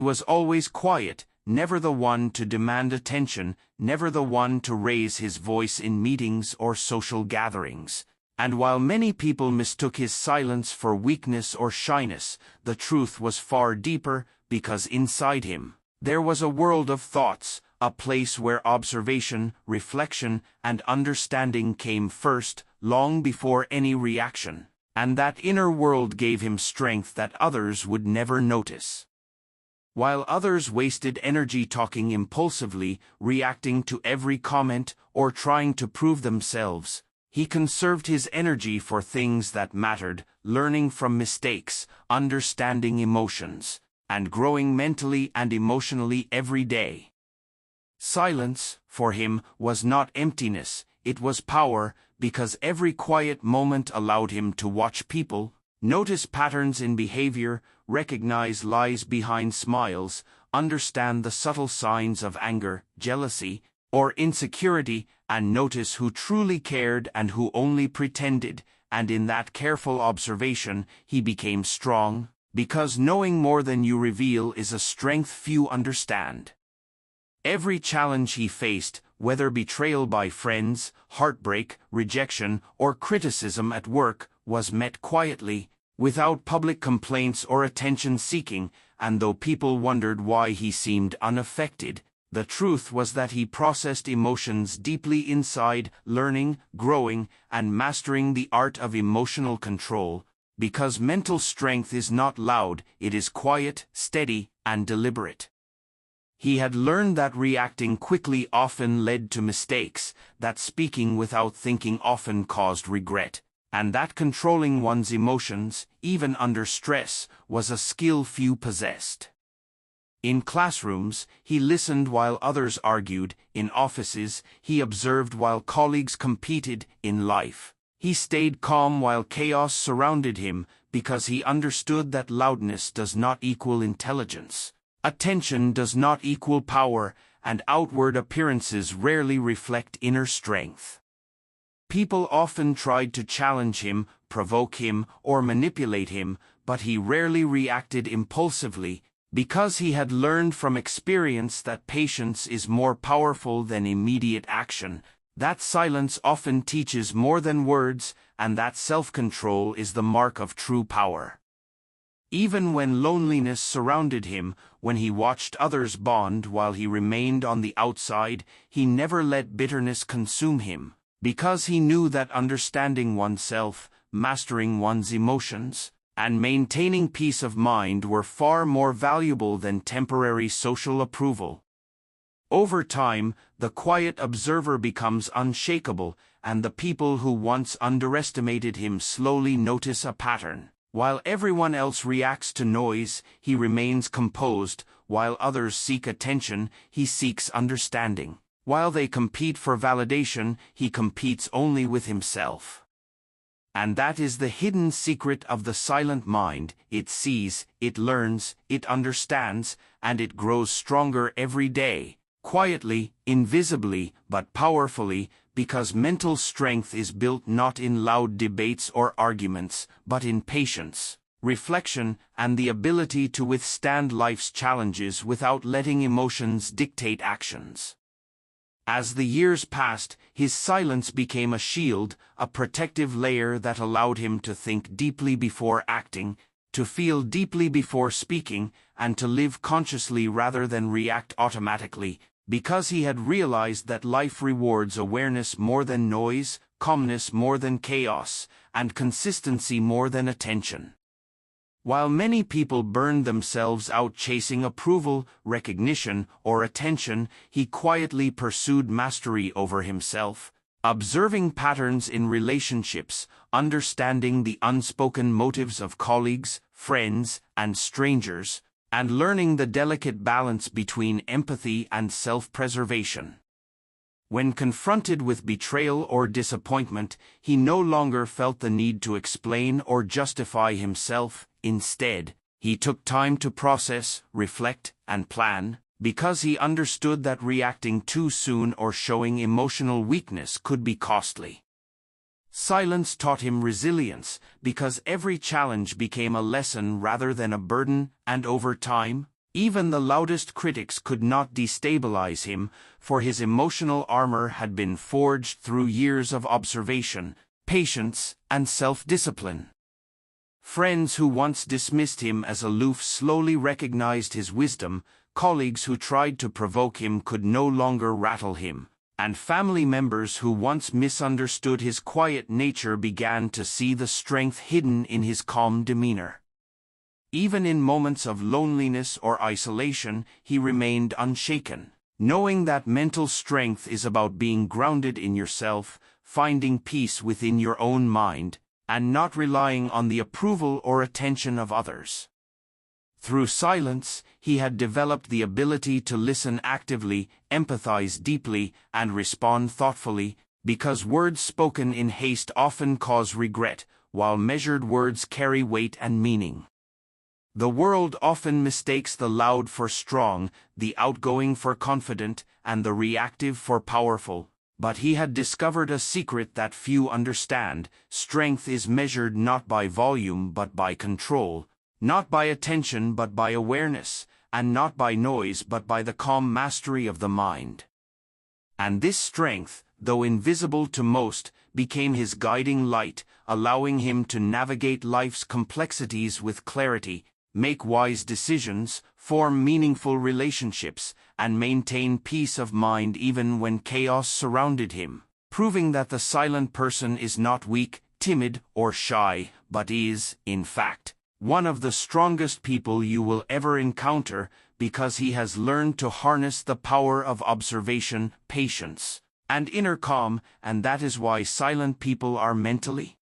He was always quiet, never the one to demand attention, never the one to raise his voice in meetings or social gatherings. And while many people mistook his silence for weakness or shyness, the truth was far deeper, because inside him, there was a world of thoughts, a place where observation, reflection, and understanding came first, long before any reaction. And that inner world gave him strength that others would never notice. While others wasted energy talking impulsively, reacting to every comment, or trying to prove themselves, he conserved his energy for things that mattered, learning from mistakes, understanding emotions, and growing mentally and emotionally every day. Silence, for him, was not emptiness, it was power, because every quiet moment allowed him to watch people, notice patterns in behavior, recognize lies behind smiles, understand the subtle signs of anger, jealousy, or insecurity, and notice who truly cared and who only pretended, and in that careful observation he became strong, because knowing more than you reveal is a strength few understand. Every challenge he faced, whether betrayal by friends, heartbreak, rejection, or criticism at work, was met quietly, without public complaints or attention-seeking, and though people wondered why he seemed unaffected, the truth was that he processed emotions deeply inside, learning, growing, and mastering the art of emotional control, because mental strength is not loud, it is quiet, steady, and deliberate. He had learned that reacting quickly often led to mistakes, that speaking without thinking often caused regret, and that controlling one's emotions, even under stress, was a skill few possessed. In classrooms, he listened while others argued, in offices, he observed while colleagues competed, in life. He stayed calm while chaos surrounded him, because he understood that loudness does not equal intelligence. Attention does not equal power, and outward appearances rarely reflect inner strength. People often tried to challenge him, provoke him, or manipulate him, but he rarely reacted impulsively, because he had learned from experience that patience is more powerful than immediate action, that silence often teaches more than words, and that self-control is the mark of true power. Even when loneliness surrounded him, when he watched others bond while he remained on the outside, he never let bitterness consume him, because he knew that understanding oneself, mastering one's emotions, and maintaining peace of mind were far more valuable than temporary social approval. Over time, the quiet observer becomes unshakable, and the people who once underestimated him slowly notice a pattern. While everyone else reacts to noise, he remains composed. While others seek attention, he seeks understanding. While they compete for validation, he competes only with himself. And that is the hidden secret of the silent mind. It sees, it learns, it understands, and it grows stronger every day, quietly, invisibly, but powerfully, because mental strength is built not in loud debates or arguments, but in patience, reflection, and the ability to withstand life's challenges without letting emotions dictate actions. As the years passed, his silence became a shield, a protective layer that allowed him to think deeply before acting, to feel deeply before speaking, and to live consciously rather than react automatically, because he had realized that life rewards awareness more than noise, calmness more than chaos, and consistency more than attention. While many people burned themselves out chasing approval, recognition, or attention, he quietly pursued mastery over himself, observing patterns in relationships, understanding the unspoken motives of colleagues, friends, and strangers, and learning the delicate balance between empathy and self-preservation. When confronted with betrayal or disappointment, he no longer felt the need to explain or justify himself. Instead, he took time to process, reflect, and plan, because he understood that reacting too soon or showing emotional weakness could be costly. Silence taught him resilience, because every challenge became a lesson rather than a burden, and over time, Even the loudest critics could not destabilize him, for his emotional armor had been forged through years of observation, patience, and self-discipline. Friends who once dismissed him as aloof slowly recognized his wisdom, colleagues who tried to provoke him could no longer rattle him, and family members who once misunderstood his quiet nature began to see the strength hidden in his calm demeanor. Even in moments of loneliness or isolation, he remained unshaken, knowing that mental strength is about being grounded in yourself, finding peace within your own mind, and not relying on the approval or attention of others. Through silence, he had developed the ability to listen actively, empathize deeply, and respond thoughtfully, because words spoken in haste often cause regret, while measured words carry weight and meaning. The world often mistakes the loud for strong, the outgoing for confident, and the reactive for powerful. But he had discovered a secret that few understand: strength is measured not by volume but by control, not by attention but by awareness, and not by noise but by the calm mastery of the mind. And this strength, though invisible to most, became his guiding light, allowing him to navigate life's complexities with clarity, make wise decisions, form meaningful relationships, and maintain peace of mind even when chaos surrounded him, proving that the silent person is not weak, timid, or shy, but is, in fact, one of the strongest people you will ever encounter, because he has learned to harness the power of observation, patience, and inner calm, and that is why silent people are mentally